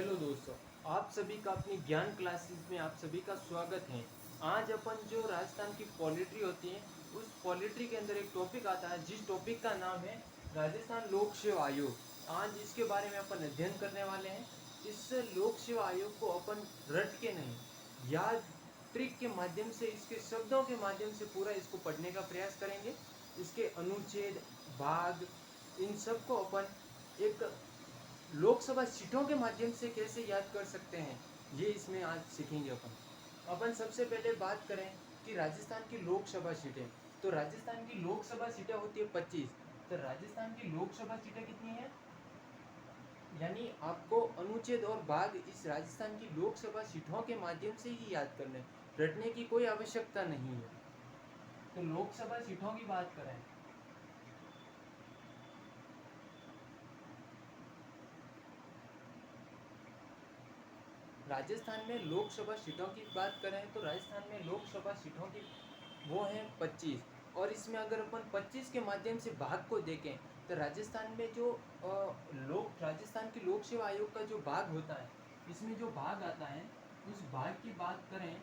Hello दोस्तों, आप सभी का अपनी ज्ञान क्लासेस में आप सभी का स्वागत है। आज अपन जो राजस्थान की पॉलिट्री होती है उस पॉलिट्री के अंदर एक टॉपिक आता है जिस टॉपिक का नाम है राजस्थान लोक सेवा आयोग। आज इसके बारे में अपन अध्ययन करने वाले हैं। इस लोक सेवा आयोग को अपन रट के नहीं, याद ट्रिक के माध्यम से, इसके शब्दों के माध्यम से पूरा इसको पढ़ने का प्रयास करेंगे। इसके अनुच्छेद, भाग, इन सब को अपन एक लोकसभा सीटों के माध्यम से कैसे याद कर सकते हैं, ये इसमें आज सीखेंगे। अपन सबसे पहले बात करें कि राजस्थान की लोकसभा सीटें, तो राजस्थान की लोकसभा सीटें होती है 25। तो राजस्थान की लोकसभा सीटें कितनी है, यानी आपको अनुच्छेद और भाग इस राजस्थान की लोकसभा सीटों के माध्यम से ही याद करने, रटने की कोई आवश्यकता नहीं है। तो लोकसभा सीटों की बात करें, राजस्थान में लोकसभा सीटों की बात करें तो राजस्थान में लोकसभा सीटों की वो हैं 25। और इसमें अगर अपन 25 के माध्यम से भाग को देखें तो राजस्थान में जो राजस्थान की लोक सेवा आयोग का जो भाग होता है, इसमें जो भाग आता है उस भाग की बात करें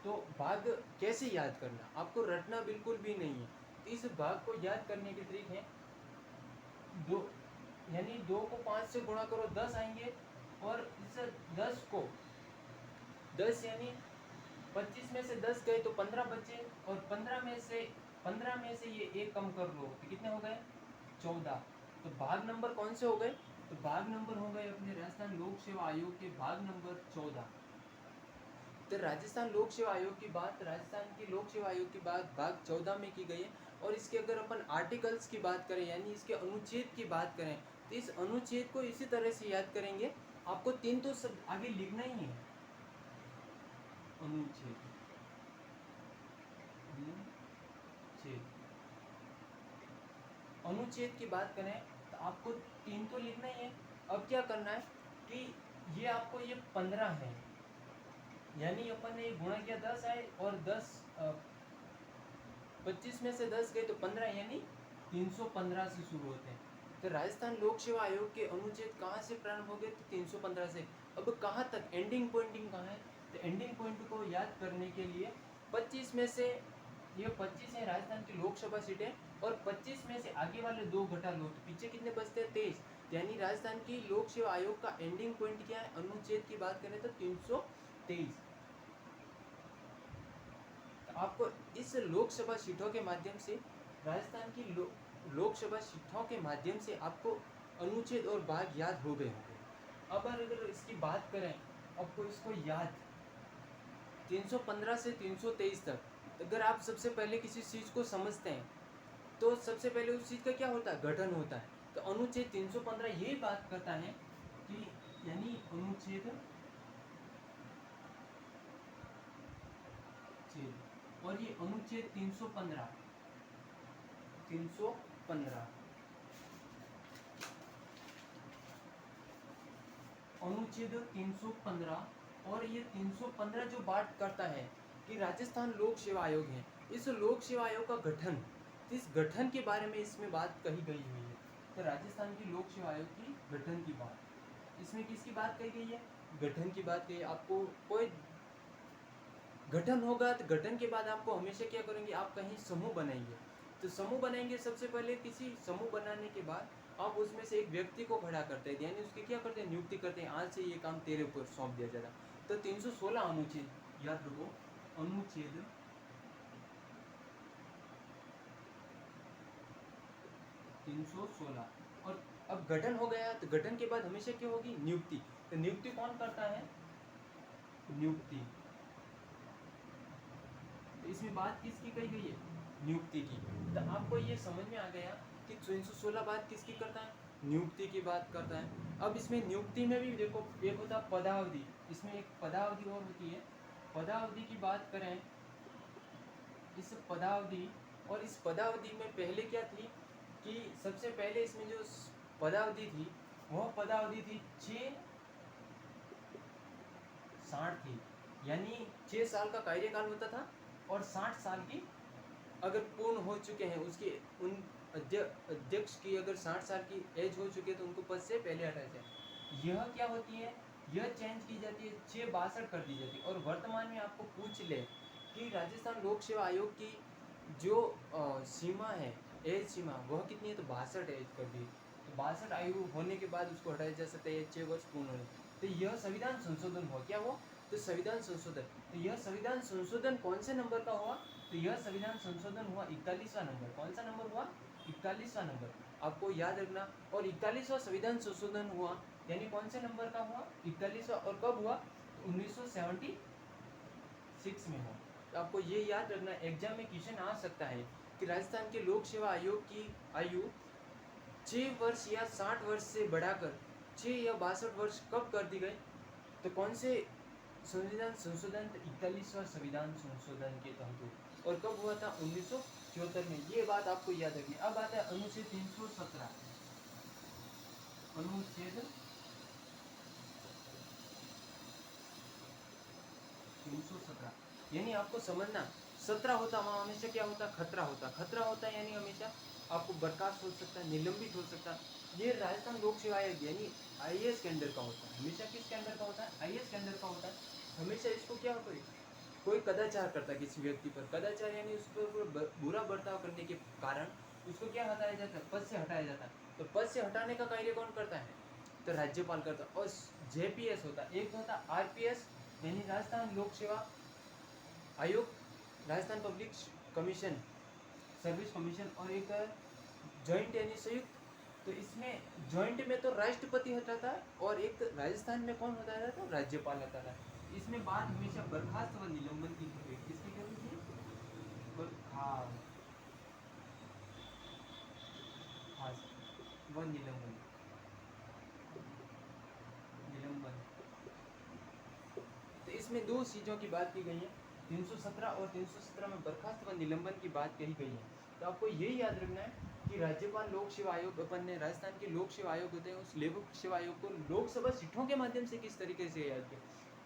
तो भाग कैसे याद करना, आपको रटना बिल्कुल भी नहीं है। तो इस भाग को याद करने की ट्रिक है, दो यानी 2 को 5 से गुणा करो 10 आएंगे, और इस 10 को 10 यानी 25 में से 10 गए तो 15 बचे, और 15 में से ये एक कम कर लो तो कितने हो गए, 14। तो भाग नंबर कौन से हो गए, तो भाग नंबर हो गए अपने राजस्थान लोक सेवा आयोग के भाग नंबर 14। तो राजस्थान लोक सेवा आयोग की बात, राजस्थान की लोक सेवा आयोग की बात भाग 14 में की गई है। और इसके अगर अपन आर्टिकल्स की बात करें यानी इसके अनुच्छेद की बात करें तो इस अनुच्छेद को इसी तरह से याद करेंगे। आपको 3 तो सब आगे लिखना ही है। अनुच्छेद, अनुच्छेद, अनुच्छेद की बात करें तो आपको 3 तो लिखना ही है। अब क्या करना है कि ये आपको ये 15 है, यानी अपन ने गुणा किया 10 आए, और 25 में से 10 गए तो 15, यानी 315 से शुरू होते हैं। तो राजस्थान लोक सेवा आयोग के अनुच्छेद कहाँ से प्रारंभ हो गए, तो 315 से। अब कहाँ तक एंडिंग पॉइंटिंग कहाँ है, तो एंडिंग पॉइंट को याद करने के लिए 25 में से ये 25 है राजस्थान की लोकसभा सीटें, और 25 में से आगे वाले 2 घटा लो तो पीछे कितने बचते हैं, 23। यानी राजस्थान की लोक सेवा आयोग का एंडिंग पॉइंट क्या है, अनुच्छेद की बात करें तो 323। आपको इस लोकसभा सीटों के माध्यम से, राजस्थान की लोकसभा सीटों के माध्यम से आपको अनुच्छेद और भाग याद हो गए होंगे। अब अगर इसकी बात करें, आपको इसको याद 315 से 323 तक, अगर आप सबसे पहले किसी चीज़ को समझते हैं तो सबसे पहले उस चीज़ का क्या होता है, गठन होता है। तो अनुच्छेद 315 यही बात करता है कि यानी अनुच्छेद और ये अनुच्छेद 315 अनुच्छेद 315, और ये 315 जो बात करता है कि राजस्थान लोक सेवा आयोग है, इस लोक सेवा आयोग का गठन, इस गठन के बारे में इसमें बात कही गई हुई है। तो राजस्थान की लोक सेवा आयोग की गठन की बात, इसमें किसकी बात कही गई है, गठन की बात कही। आपको कोई गठन होगा तो गठन के बाद आपको हमेशा क्या करेंगे, आप कहीं समूह बनाएंगे। तो समूह बनाएंगे, सबसे पहले किसी समूह बनाने के बाद आप उसमें से एक व्यक्ति को खड़ा करते हैं, यानी उसकी क्या करते हैं, नियुक्ति करते हैं, आज से ये काम तेरे ऊपर सौंप दिया जाएगा। तो 316 अनुच्छेद याद रखो, अनुच्छेद 316। और अब गठन हो गया तो गठन के बाद हमेशा क्या होगी, नियुक्ति। तो नियुक्ति कौन करता है, नियुक्ति। तो इसमें बात किसकी कही गई है, नियुक्ति की। तो आपको ये समझ में आ गया कि 316 बात किसकी करता है, नियुक्ति की बात करता है। अब इसमें नियुक्ति में भी देखो, एक होता है पदावधि, इसमें एक पदावधि और होती है। पदावधि की बात करें, इस पदावधि, और इस पदावधि में पहले क्या थी कि सबसे पहले इसमें जो पदावधि थी वह पदावधि थी 660 थी, यानी 6 साल का कार्यकाल होता था, और 60 साल की अगर पूर्ण हो चुके हैं उसके उन अध्यक्ष की अगर 60 साल की एज हो चुकी है तो उनको पद से पहले हटाया जाए। यह क्या होती है, यह चेंज की जाती है, 662 कर दी जाती है। और वर्तमान में आपको पूछ ले कि राजस्थान लोक सेवा आयोग की जो सीमा है, एज सीमा, वह कितनी है, तो 62 एज कर दी। तो 62 आयु होने के बाद उसको हटाया जा सकता है 6 वर्ष पूर्ण होने। तो यह संविधान संशोधन हुआ, क्या हुआ, तो संविधान संशोधन। तो यह संविधान संशोधन कौन से नंबर का हुआ, तो यह संविधान संशोधन हुआ 41वां नंबर। कौन सा नंबर हुआ, 41वां नंबर, आपको याद रखना। और 41वां संविधान संशोधन हुआ यानी कौन से नंबर का हुआ, 41वां, और कब हुआ, 1976 में हुआ। तो आपको ये याद रखना, एग्जाम में क्वेश्चन आ सकता है कि राजस्थान के लोक सेवा आयोग की आयु 6 वर्ष या 60 वर्ष से बढ़ाकर 6 या 62 वर्ष कब कर दी गई, तो कौन से संविधान संशोधन, 41वां संविधान संशोधन के तहत। और कब हुआ था, 1974 में। ये बात आपको याद रखनी। अब आता है अनुच्छेद 317, अनुच्छेद 317, यानी आपको समझना, 17 होता वहाँ हमेशा क्या होता, खतरा होता। खतरा होता है यानी हमेशा आपको बर्खास्त हो सकता है, निलंबित हो सकता है। ये राजस्थान लोक सेवा आयोग यानी आईएएस के अंडर का होता है। हमेशा किसके अंडर का होता है, आईएएस के अंडर का होता है। हमेशा इसको क्या होता है, कोई कदाचार करता है किसी व्यक्ति पर, कदाचार यानी उस पर बुरा बर्ताव करने के कारण उसको क्या हटाया जाता है, पद से हटाया जाता है। तो पद से हटाने का कार्य कौन करता है, तो राज्यपाल करता है। और जेपीएस होता है, एक होता है आरपीएस यानी राजस्थान लोक सेवा आयोग, Rajasthan public commission, service commission, और एक जॉइंट यानी संयुक्त। तो इसमें जॉइंट में तो राष्ट्रपति होता था और एक राजस्थान में कौन होता था, तो राज्यपाल होता था। इसमें बात हमेशा बर्खास्त व निलंबन की होती है। किसकी करनी थी, बर्खास्त व निलंबन, निलंबन। तो इसमें दो चीज़ों की बात की गई है, 317 और 317 में बर्खास्त व निलंबन की बात कही गई है। तो आपको यही याद रखना है कि राज्यपाल लोक सेवा आयोग, अपन ने राजस्थान के लोक सेवा आयोग होते हैं, उस लोक सेवा आयोग को लोकसभा सीटों के माध्यम से किस तरीके से याद किया।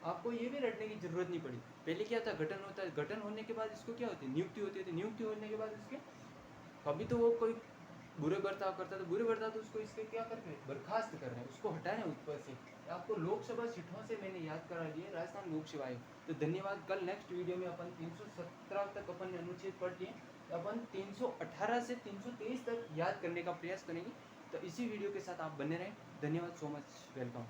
आपको ये भी रटने की जरूरत नहीं पड़ी। पहले क्या था, गठन होता है, गठन होने के बाद इसको क्या होती है, नियुक्ति होती है। नियुक्ति होने के बाद इसके, अभी तो वो कोई बुरे बर्ताव करता है, तो बुरे बर्ताव तो उसको इसके क्या कर रहे हैं, बर्खास्त कर रहे हैं, उसको हटा रहे हैं ऊपर से। आपको लोकसभा सीटों से मैंने याद करा दिए राजस्थान लोक सेवा आयोग। तो धन्यवाद। कल नेक्स्ट वीडियो में अपन 317 तक अपन ने अनुच्छेद पढ़ लिए, अपन 318 से 323 तक याद करने का प्रयास करेंगे। तो इसी वीडियो के साथ आप बने रहें। धन्यवाद, सो मच, वेलकम।